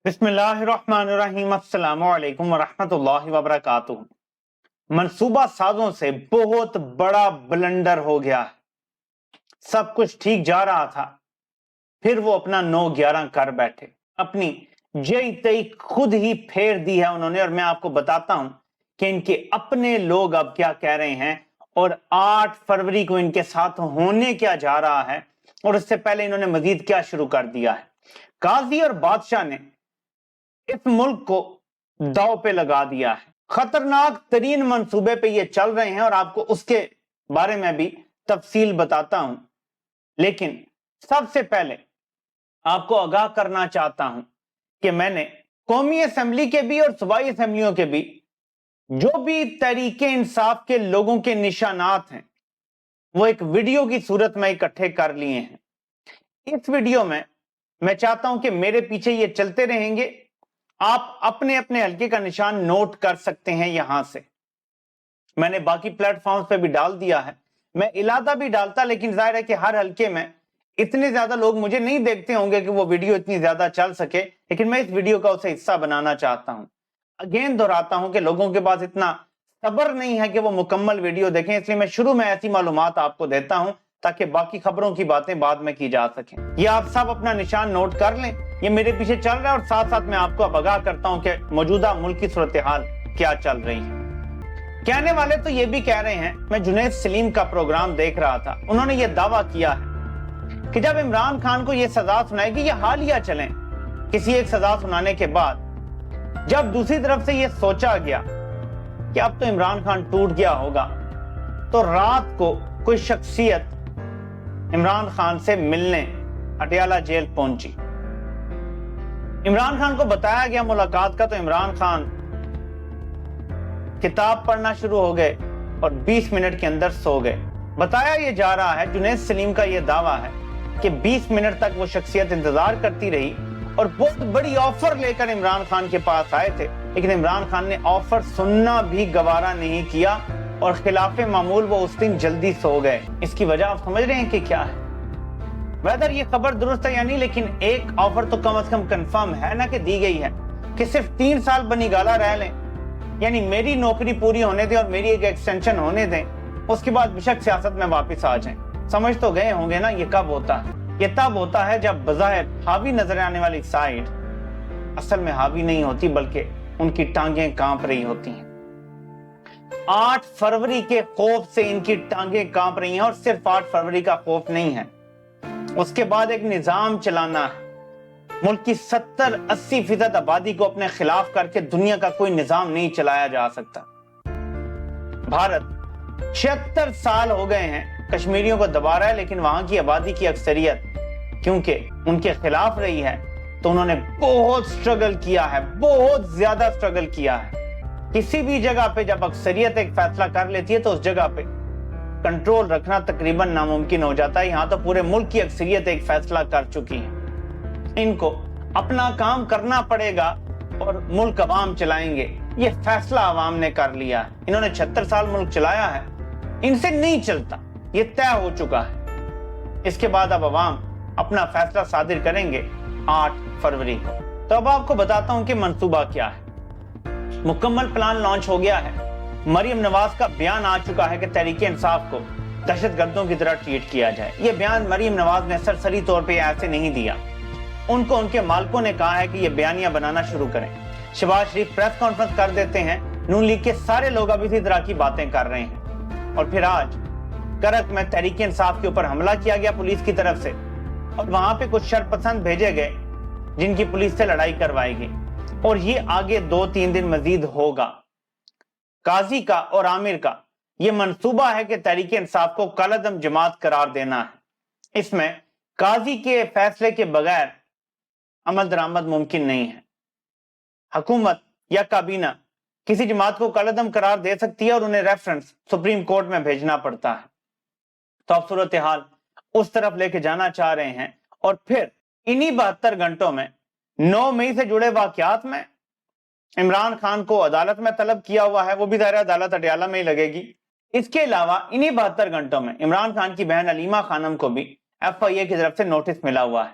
بسم اللہ الرحمن الرحیم، السلام علیکم ورحمۃ اللہ وبرکاتہ۔ منصوبہ سازوں سے بہت بڑا بلنڈر ہو گیا ہے۔ سب کچھ ٹھیک جا رہا تھا، پھر وہ اپنا 9/11 کر بیٹھے، اپنی جئی تئی خود ہی پھیر دی ہے انہوں نے۔ اور میں آپ کو بتاتا ہوں کہ ان کے اپنے لوگ اب کیا کہہ رہے ہیں اور 8 فروری کو ان کے ساتھ ہونے کیا جا رہا ہے، اور اس سے پہلے انہوں نے مزید کیا شروع کر دیا ہے۔ قاضی اور بادشاہ نے اس ملک کو داؤ پہ لگا دیا ہے۔ خطرناک ترین منصوبے پہ یہ چل رہے ہیں، اور آپ کو اس کے بارے میں بھی تفصیل بتاتا ہوں۔ لیکن سب سے پہلے آپ کو آگاہ کرنا چاہتا ہوں کہ میں نے قومی اسمبلی کے بھی اور صوبائی اسمبلیوں کے بھی جو بھی تحریک انصاف کے لوگوں کے نشانات ہیں، وہ ایک ویڈیو کی صورت میں اکٹھے کر لیے ہیں۔ اس ویڈیو میں چاہتا ہوں کہ میرے پیچھے یہ چلتے رہیں گے، آپ اپنے اپنے حلقے کا نشان نوٹ کر سکتے ہیں۔ یہاں سے میں نے باقی پلیٹ فارمز پہ بھی ڈال دیا ہے، میں علادہ بھی ڈالتا، لیکن ظاہر ہے کہ ہر حلقے میں اتنے زیادہ لوگ مجھے نہیں دیکھتے ہوں گے کہ وہ ویڈیو اتنی زیادہ چل سکے، لیکن میں اس ویڈیو کا اسے حصہ بنانا چاہتا ہوں۔ اگین دہراتا ہوں کہ لوگوں کے پاس اتنا صبر نہیں ہے کہ وہ مکمل ویڈیو دیکھیں، اس لیے میں شروع میں ایسی معلومات آپ کو دیتا ہوں تاکہ باقی خبروں کی باتیں بعد میں کی جا سکیں۔ یہ آپ سب اپنا نشان نوٹ کر لیں، یہ میرے پیچھے چل رہا ہے، اور ساتھ ساتھ میں آپ کو اب آگاہ کرتا ہوں کہ موجودہ ملک کی صورتحال کیا چل رہی ہے۔ کہنے والے تو یہ بھی کہہ رہے ہیں، میں جنید سلیم کا پروگرام دیکھ رہا تھا، انہوں نے یہ دعویٰ کیا ہے کہ جب عمران خان کو یہ سزا سنائے گی، یہ حالیہ چلیں کسی ایک سزا سنانے کے بعد، جب دوسری طرف سے یہ سوچا گیا کہ اب تو عمران خان ٹوٹ گیا ہوگا، تو رات کو کوئی شخصیت عمران خان سے ملنے اٹیالہ جیل پہنچی۔ عمران خان کو بتایا گیا ملاقات کا، تو عمران خان کتاب پڑھنا شروع ہو گئے اور 20 منٹ کے اندر سو گئے۔ بتایا یہ جا رہا ہے، جنید سلیم کا یہ دعویٰ ہے کہ 20 منٹ تک وہ شخصیت انتظار کرتی رہی اور بہت بڑی آفر لے کر عمران خان کے پاس آئے تھے، لیکن عمران خان نے آفر سننا بھی گوارا نہیں کیا، اور خلاف معمول وہ اس دن جلدی سو گئے۔ اس کی وجہ آپ سمجھ رہے ہیں کہ کیا ہے؟ ویدر یہ خبر درست ہے یا نہیں، لیکن ایک آفر تو کم از کم کنفرم ہے نا کہ دی گئی ہے کہ صرف 3 سال بنی گالہ رہ لیں، یعنی میری نوکری پوری ہونے دیں اور میری ایک ایکسٹینشن ہونے دیں، اس کے بعد بشک سیاست میں واپس آ جائیں۔ سمجھ تو گئے ہوں گے نا یہ کب ہوتا ہے؟ یہ تب ہوتا ہے جب بظاہر حاوی نظر آنے والی سائیڈ اصل میں حاوی نہیں ہوتی، بلکہ ان کی ٹانگیں کانپ رہی ہوتی ہیں۔ 8 فروری کے خوف سے ان کی ٹانگیں کانپ رہی ہیں، اور صرف 8 فروری کا خوف نہیں ہے، اس کے بعد ایک نظام چلانا ہے۔ ملک کی 70-80% آبادی کو اپنے خلاف کر کے دنیا کا کوئی نظام نہیں چلایا جا سکتا۔ بھارت 76 سال ہو گئے ہیں کشمیریوں کو دبا رہا ہے، لیکن وہاں کی آبادی کی اکثریت کیونکہ ان کے خلاف رہی ہے، تو انہوں نے بہت سٹرگل کیا ہے، بہت زیادہ سٹرگل کیا ہے۔ کسی بھی جگہ پہ جب اکثریت ایک فیصلہ کر لیتی ہے تو اس جگہ پہ کنٹرول رکھنا تقریباً ناممکن ہو جاتا ہے۔ یہاں تو پورے ملک کی اکثریت ایک فیصلہ کر چکی ہے، ان کو اپنا کام کرنا پڑے گا اور ملک عوام چلائیں گے۔ یہ فیصلہ عوام نے کر لیا ہے، انہوں نے 76 سال ملک چلایا ہے، ان سے نہیں چلتا، یہ طے ہو چکا ہے۔ اس کے بعد اب عوام اپنا فیصلہ صادر کریں گے 8 فروری کو۔ تو اب آپ کو بتاتا ہوں کہ منصوبہ کیا ہے۔ مکمل پلان لانچ ہو گیا ہے۔ مریم نواز کا بیان آ چکا ہے کہ تحریک انصاف کو دہشت گردوں کی طرح ٹریٹ کیا جائے۔ یہ بیان مریم نواز نے سرسری طور پہ ایسے نہیں دیا، ان کو ان کے مالکوں نے کہا ہے کہ یہ بیانیہ بنانا شروع کریں۔ شہباز شریف پریس کانفرنس کر دیتے ہیں، نون لیگ کے سارے لوگ اب اسی طرح کی باتیں کر رہے ہیں، اور پھر آج کرک میں تحریک انصاف کے اوپر حملہ کیا گیا پولیس کی طرف سے، اور وہاں پہ کچھ شرپسند بھیجے گئے جن کی پولیس سے لڑائی کروائی گئی، اور یہ آگے 2-3 دن مزید ہوگا۔ قاضی کا اور عامر کا یہ منصوبہ ہے کہ تحریک انصاف کو کالعدم جماعت قرار دینا ہے۔ اس میں قاضی کے فیصلے کے بغیر عمل درآمد ممکن نہیں ہے۔ حکومت یا کابینہ کسی جماعت کو کالعدم قرار دے سکتی ہے اور انہیں ریفرنس سپریم کورٹ میں بھیجنا پڑتا ہے۔ تو اب صورتحال اس طرف لے کے جانا چاہ رہے ہیں، اور پھر انہی 72 گھنٹوں میں 9 مئی سے جڑے واقعات میں عمران خان کو عدالت میں طلب کیا ہوا ہے، وہ بھی ظاہر عدالت اٹیالہ میں ہی لگے گی۔ اس کے علاوہ انہی 72 گھنٹوں میں عمران خان کی بہن علیمہ خانم کو بھی FIA کی طرف سے نوٹس ملا ہوا ہے۔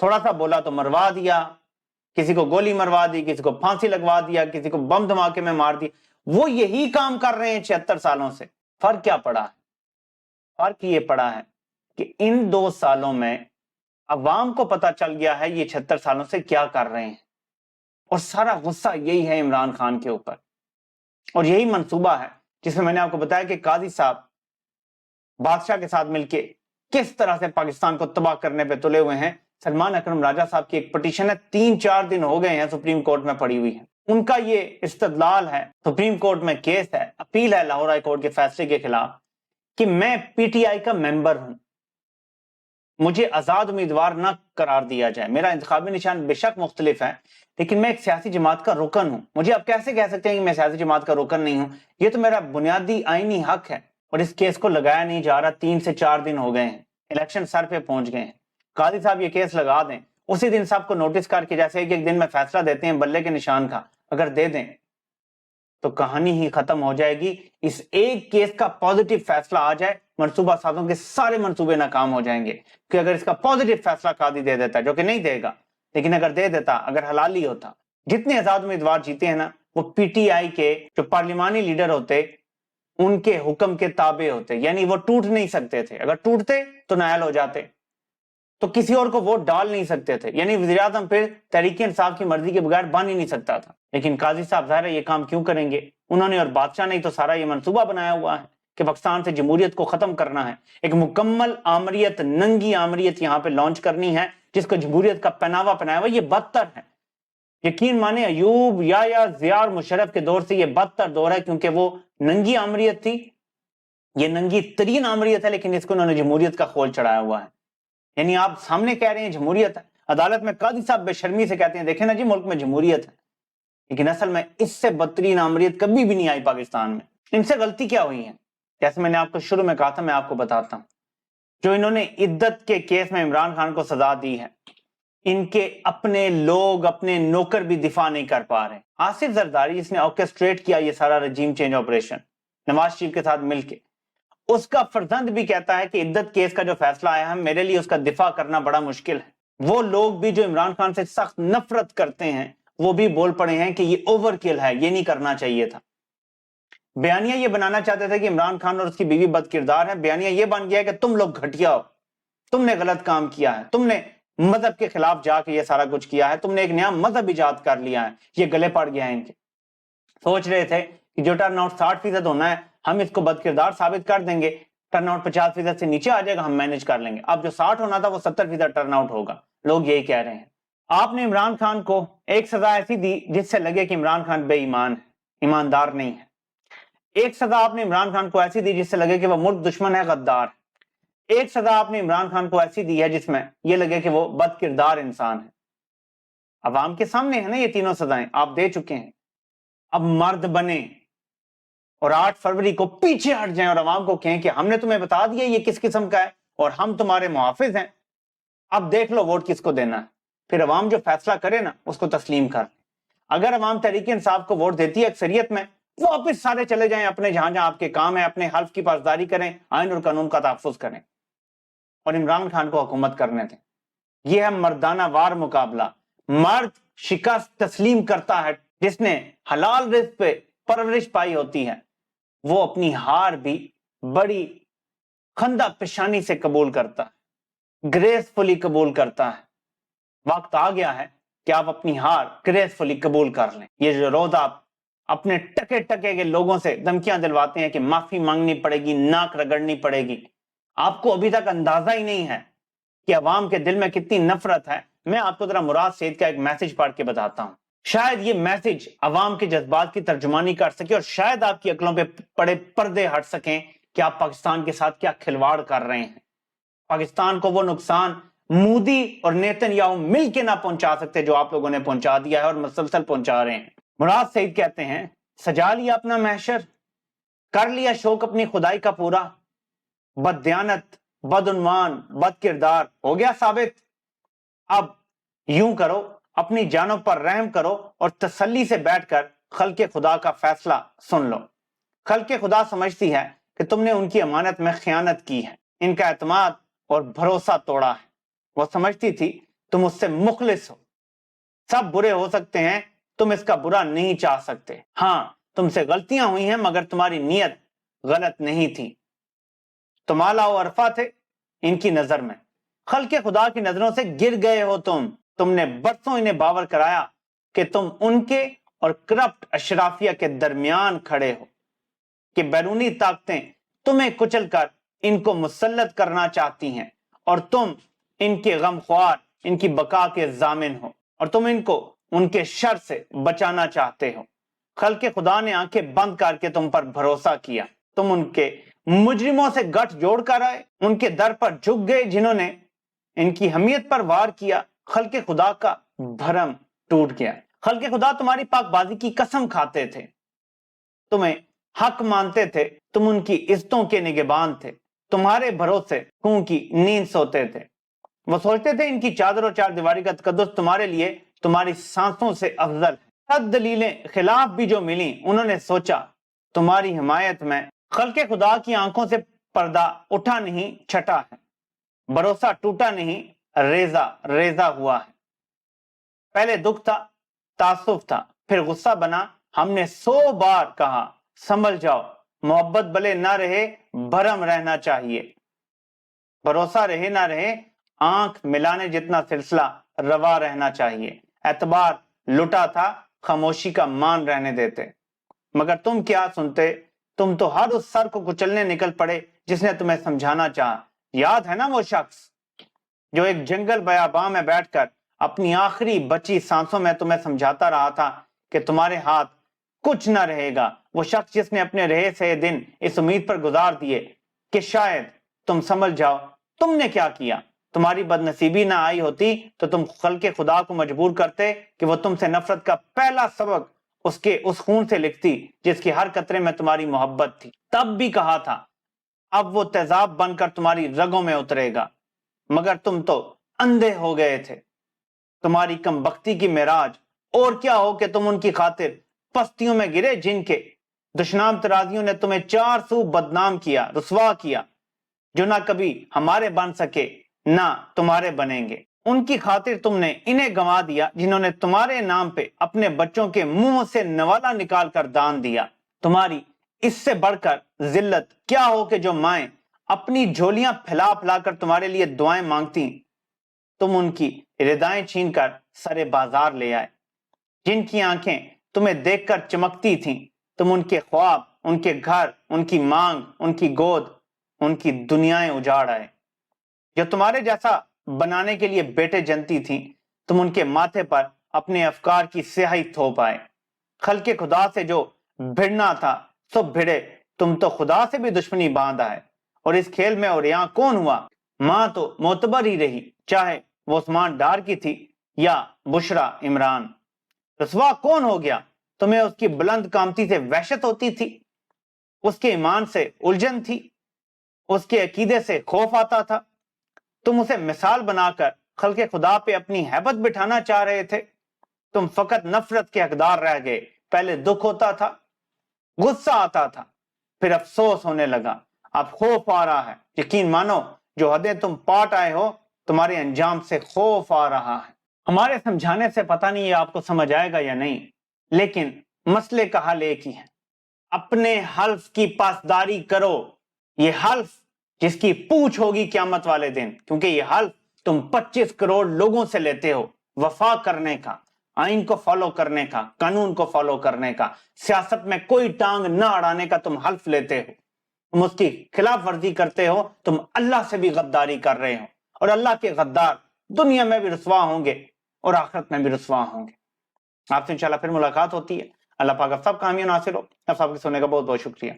تھوڑا سا بولا تو مروا دیا، کسی کو گولی مروا دی، کسی کو پھانسی لگوا دیا، کسی کو بم دھماکے میں مار دی. وہ یہی کام کر رہے ہیں 76 سالوں سے. فرق کیا پڑا ہے؟ فرق یہ پڑا ہے کہ ان 2 سالوں میں عوام کو پتا چل گیا ہے یہ 76 سالوں سے کیا کر رہے ہیں، اور سارا غصہ یہی ہے عمران خان کے اوپر. اور یہی منصوبہ ہے جس میں نے آپ کو بتایا کہ قاضی صاحب بادشاہ کے ساتھ مل کے کس طرح سے پاکستان کو تباہ کرنے پہ تلے ہوئے ہیں. سلمان اکرم راجہ صاحب کی ایک پٹیشن ہے، 3-4 دن ہو گئے ہیں سپریم کورٹ میں پڑی ہوئی ہے. ان کا یہ استدلال ہے، سپریم کورٹ میں کیس ہے، اپیل ہے لاہور ہائی کورٹ کے فیصلے کے خلاف، کہ میں پی ٹی آئی کا ممبر ہوں، مجھے آزاد امیدوار نہ قرار دیا جائے. میرا انتخابی نشان بے شک مختلف ہے، لیکن میں ایک سیاسی جماعت کا رکن ہوں. مجھے آپ کیسے کہہ سکتے ہیں کہ میں سیاسی جماعت کا رکن نہیں ہوں؟ یہ تو میرا بنیادی آئینی حق ہے، اور اس کیس کو لگایا نہیں جا رہا. 3 سے 4 دن ہو گئے ہیں، الیکشن سر پہ پہنچ گئے ہیں. قاضی صاحب یہ کیس لگا دیں، اسی دن سب کو نوٹس کر کے، جیسے ایک دن میں فیصلہ دیتے ہیں بلے کے نشان کا، اگر دے دیں تو کہانی ہی ختم ہو جائے گی. اس ایک کیس کا پازیٹیو فیصلہ آ جائے، منصوبہ سازوں کے سارے منصوبے ناکام ہو جائیں گے. کہ اگر اس کا پازیٹیو فیصلہ قاضی دے دیتا ہے، جو کہ نہیں دے گا، لیکن اگر دے دیتا، اگر حلالی ہوتا، جتنے آزاد امیدوار جیتے ہیں نا، وہ پی ٹی آئی کے جو پارلیمانی لیڈر ہوتے، ان کے حکم کے تابع ہوتے. یعنی وہ ٹوٹ نہیں سکتے تھے، اگر ٹوٹتے تو نائل ہو جاتے، تو کسی اور کو ووٹ ڈال نہیں سکتے تھے. یعنی وزیراعظم پھر تحریک انصاف کی مرضی کے بغیر بن ہی نہیں سکتا تھا. لیکن قاضی صاحب ظاہر ہے یہ کام کیوں کریں گے؟ انہوں نے اور بادشاہ نے تو سارا یہ منصوبہ بنایا ہوا ہے کہ پاکستان سے جمہوریت کو ختم کرنا ہے. ایک مکمل آمریت، ننگی آمریت یہاں پہ لانچ کرنی ہے، جس کو جمہوریت کا پہناوا پہنایا ہوا. یہ بدتر ہے، یقین مانے ایوب یا ضیاء اور مشرف کے دور سے یہ بدتر دور ہے، کیونکہ وہ ننگی آمریت تھی، یہ ننگی ترین آمریت ہے، لیکن اس کو انہوں نے جمہوریت کا خول چڑھایا ہوا ہے. یعنی آپ سامنے کہہ رہے ہیں جمہوریت ہے، عدالت میں قاضی صاحب بے شرمی سے کہتے ہیں دیکھیں نا جی ملک میں جمہوریت ہے، لیکن اصل میں اس سے بدترین آمریت کبھی بھی نہیں آئی پاکستان میں. ان سے غلطی کیا ہوئی ہے؟ جیسے میں نے آپ کو شروع میں کہا تھا، میں آپ کو بتاتا ہوں. جو انہوں نے عدت کے کیس میں عمران خان کو سزا دی ہے، ان کے اپنے لوگ، اپنے نوکر بھی دفاع نہیں کر پا رہے. آصف زرداری جس نے آرکسٹریٹ کیا یہ سارا regime change operation Nawaz Sharif کے ساتھ مل کے، اس کا فرزند بھی کہتا ہے کہ عدت کیس کا جو فیصلہ آیا ہے میرے لیے اس کا دفاع کرنا بڑا مشکل ہے. وہ لوگ بھی جو عمران خان سے سخت نفرت کرتے ہیں، وہ بھی بول پڑے ہیں کہ یہ اوور کل ہے، یہ نہیں کرنا چاہیے تھا. بیانیہ یہ بنانا چاہتے تھے کہ عمران خان اور اس کی بیوی بد کردار ہے. بیانیہ یہ بن گیا ہے کہ تم لوگ گھٹیا ہو، تم نے غلط کام کیا ہے، تم نے مذہب کے خلاف جا کے یہ سارا کچھ کیا ہے، تم نے ایک نیا مذہب ایجاد کر لیا ہے. یہ گلے پڑ گیا ہے ان کے. سوچ رہے تھے کہ جو ٹرن آؤٹ 60% ہونا ہے ہم اس کو بد کردار ثابت کر دیں گے، ٹرن آؤٹ 50% سے نیچے آ جائے گا، ہم مینج کر لیں گے. اب جو 60 ہونا تھا وہ 70% ٹرن آؤٹ ہوگا. لوگ یہی کہہ رہے ہیں. آپ نے عمران خان کو ایک سزا ایسی دی جس سے لگے کہ عمران خان بے ایمان ہے، ایماندار نہیں ہے. ایک سزا آپ نے عمران خان کو ایسی دی جس سے لگے کہ وہ ملک دشمن ہے، غدار ہے. ایک سزا آپ نے عمران خان کو ایسی دی ہے جس میں یہ لگے کہ وہ بد کردار انسان ہے. عوام کے سامنے ہے نا یہ تینوں سزائیں آپ دے چکے ہیں. اب مرد بنے اور 8 فروری کو پیچھے ہٹ جائیں اور عوام کو کہیں کہ ہم نے تمہیں بتا دیا یہ کس قسم کا ہے اور ہم تمہارے محافظ ہیں، اب دیکھ لو ووٹ کس کو دینا ہے. پھر عوام جو فیصلہ کرے نا اس کو تسلیم کر. اگر عوام تحریک انصاف کو ووٹ دیتی ہے اکثریت میں، وہ واپس سارے چلے جائیں اپنے جہاں جہاں آپ کے کام ہے، اپنے حلف کی پاسداری کریں، آئین اور قانون کا تحفظ کریں اور عمران خان کو حکومت کرنے دیں. یہ ہے مردانہ وار مقابلہ. مرد شکست تسلیم کرتا ہے، جس نے حلال رزق پہ پرورش پائی ہوتی ہے وہ اپنی ہار بھی بڑی خندہ پیشانی سے قبول کرتا ہے، گریسفلی قبول کرتا ہے. وقت آ گیا ہے کہ آپ اپنی ہار گریسفلی قبول کر لیں. یہ جو روز آپ اپنے ٹکے ٹکے کے لوگوں سے دھمکیاں دلواتے ہیں کہ معافی مانگنی پڑے گی، ناک رگڑنی پڑے گی، آپ کو ابھی تک اندازہ ہی نہیں ہے کہ عوام کے دل میں کتنی نفرت ہے. میں آپ کو ذرا مراد سید کا ایک میسج پڑھ کے بتاتا ہوں. شاید یہ میسج عوام کے جذبات کی ترجمانی کر سکے اور شاید آپ کی عقلوں پہ پڑے پردے ہٹ سکیں کہ آپ پاکستان کے ساتھ کیا کھلواڑ کر رہے ہیں. پاکستان کو وہ نقصان مودی اور نیتن یاہو مل کے نہ پہنچا سکتے جو آپ لوگوں نے پہنچا دیا ہے اور مسلسل پہنچا رہے ہیں. مراد سعید کہتے ہیں سجا لیا اپنا محشر، کر لیا شوق اپنی خدائی کا پورا، بد دیانت، بدعنوان، بد کردار ہو گیا ثابت. اب یوں کرو، اپنی جانوں پر رحم کرو اور تسلی سے بیٹھ کر خلق خدا کا فیصلہ سن لو. خلق خدا سمجھتی ہے کہ تم نے ان کی امانت میں خیانت کی ہے، ان کا اعتماد اور بھروسہ توڑا ہے. وہ سمجھتی تھی تم اس سے مخلص ہو. سب برے ہو سکتے ہیں, تم اس کا برا نہیں چاہ سکتے. ہاں تم سے غلطیاں ہوئی ہیں مگر تمہاری نیت غلط نہیں تھی. تم اعلیٰ و عرفہ تھے ان کی نظر میں, خلق خدا کی نظروں سے گر گئے ہو. تم نے برسوں انہیں باور کرایا کہ تم ان کے اور کرپٹ اشرافیہ کے درمیان کھڑے ہو, کہ بیرونی طاقتیں تمہیں کچل کر ان کو مسلط کرنا چاہتی ہیں اور تم ان کے غم خوار, ان کی بقا کے ضامن ہو, اور تم ان کو ان کے شر سے بچانا چاہتے ہو. خلق خدا نے آنکھیں بند کر کے تم پر بھروسہ کیا. تم ان کے مجرموں سے گٹھ جوڑ کر آئے, ان کے در پر جھک گئے جنہوں نے ان کی حمیت پر وار کیا. خلق خدا کا بھرم ٹوٹ گیا. خلق خدا تمہاری پاک بازی کی قسم کھاتے تھے, تمہیں حق مانتے تھے, تم ان کی عزتوں کے نگہبان تھے, تمہارے بھروسے خون کی نیند سوتے تھے. وہ سوچتے تھے ان کی چادر و چار دیواری کا تقدس تمہارے لیے تمہاری سانسوں سے افضل ہے. سب دلیلیں خلاف بھی جو ملیں, انہوں نے سوچا تمہاری حمایت میں. خلق خدا کی آنکھوں سے پردہ اٹھا نہیں چھٹا ہے, بھروسہ ٹوٹا نہیں ریزہ ریزہ ہوا ہے. پہلے دکھ تھا, تعصب تھا, پھر غصہ بنا. ہم نے 100 بار کہا سنبھل جاؤ, محبت بھلے نہ رہے بھرم رہنا چاہیے. بھروسہ رہے نہ رہے آنکھ ملانے جتنا سلسلہ روا رہنا چاہیے. اعتبار لٹا تھا, خاموشی کا مان رہنے دیتے. مگر تم کیا سنتے, تم تو ہر اس سر کو کچلنے نکل پڑے جس نے تمہیں سمجھانا چاہا. یاد ہے نا وہ شخص جو ایک جنگل بیاباں میں بیٹھ کر اپنی آخری بچی سانسوں میں تمہیں سمجھاتا رہا تھا کہ تمہارے ہاتھ کچھ نہ رہے گا. وہ شخص جس نے اپنے رہے سے دن اس امید پر گزار دیے کہ شاید تم سنبھل جاؤ. تم نے کیا کیا؟ تمہاری بدنصیبی نہ آئی ہوتی تو تم خلق خدا کو مجبور کرتے کہ وہ تم سے نفرت کا پہلا سبق اس خون سے لکھتی جس کی ہر قطرے میں تمہاری محبت تھی. تب بھی کہا تھا اب وہ تیزاب بن کر تمہاری رگوں میں اترے گا, مگر تم تو اندھے ہو گئے تھے. تمہاری کم بختی کی معراج اور کیا ہو کہ تم ان کی خاطر پستیوں میں گرے جن کے دشنام ترازیوں نے تمہیں 4 سو بدنام کیا, رسوا کیا, جو نہ کبھی ہمارے بن سکے نہ تمہارے بنیں گے. ان کی خاطر تم نے انہیں گنوا دیا جنہوں نے تمہارے نام پہ اپنے بچوں کے منہ سے نوالا نکال کر دان دیا. تمہاری اس سے بڑھ کر ذلت کیا ہو کہ جو مائیں اپنی جھولیاں پھیلا پھیلا کر تمہارے لیے دعائیں مانگتی, تم ان کی ردائیں چھین کر سرے بازار لے آئے. جن کی آنکھیں تمہیں دیکھ کر چمکتی تھیں, تم ان کے خواب, ان کے گھر, ان کی مانگ, ان کی گود, ان کی دنیایں اجاڑ آئے. جو تمہارے جیسا بنانے کے لیے بیٹے جنتی تھیں, تم ان کے ماتھے پر اپنے افکار کی سیاہی تھوپ آئے. خلق خدا سے جو بھڑنا تھا سو بھڑے, تم تو خدا سے بھی دشمنی باندھ آئے. اور اس کھیل میں اور یہاں کون ہوا؟ ماں تو معتبر ہی رہی, چاہے وہ عثمان ڈار کی تھی یا بشرا عمران. رسوا کون ہو گیا؟ تمہیں اس کی بلند قامتی سے وحشت ہوتی تھی, اس کے ایمان سے الجھن تھی, اس کے عقیدے سے خوف آتا تھا. تم اسے مثال بنا کر خلق خدا پہ اپنی ہیبت بٹھانا چاہ رہے تھے. تم فقط نفرت کے حقدار رہ گئے. پہلے دکھ ہوتا تھا, غصہ آتا تھا, پھر افسوس ہونے لگا, اب خوف آ رہا ہے. یقین مانو جو حدیں تم پاٹ آئے ہو تمہارے انجام سے خوف آ رہا ہے. ہمارے سمجھانے سے پتہ نہیں یہ آپ کو سمجھ آئے گا یا نہیں, لیکن مسئلے کا حل ایک ہی ہے. اپنے حلف کی پاسداری کرو. یہ حلف جس کی پوچھ ہوگی قیامت والے دن, کیونکہ یہ حلف تم 25 کروڑ لوگوں سے لیتے ہو. وفا کرنے کا, آئین کو فالو کرنے کا, قانون کو فالو کرنے کا, سیاست میں کوئی ٹانگ نہ اڑانے کا تم حلف لیتے ہو. تم اس کی خلاف ورزی کرتے ہو, تم اللہ سے بھی غداری کر رہے ہو, اور اللہ کے غدار دنیا میں بھی رسوا ہوں گے اور آخرت میں بھی رسوا ہوں گے. آپ سے انشاءاللہ پھر ملاقات ہوتی ہے. اللہ پاک آپ سب کامیاب ناصر ہو. آپ سب کے سننے کا بہت بہت شکریہ.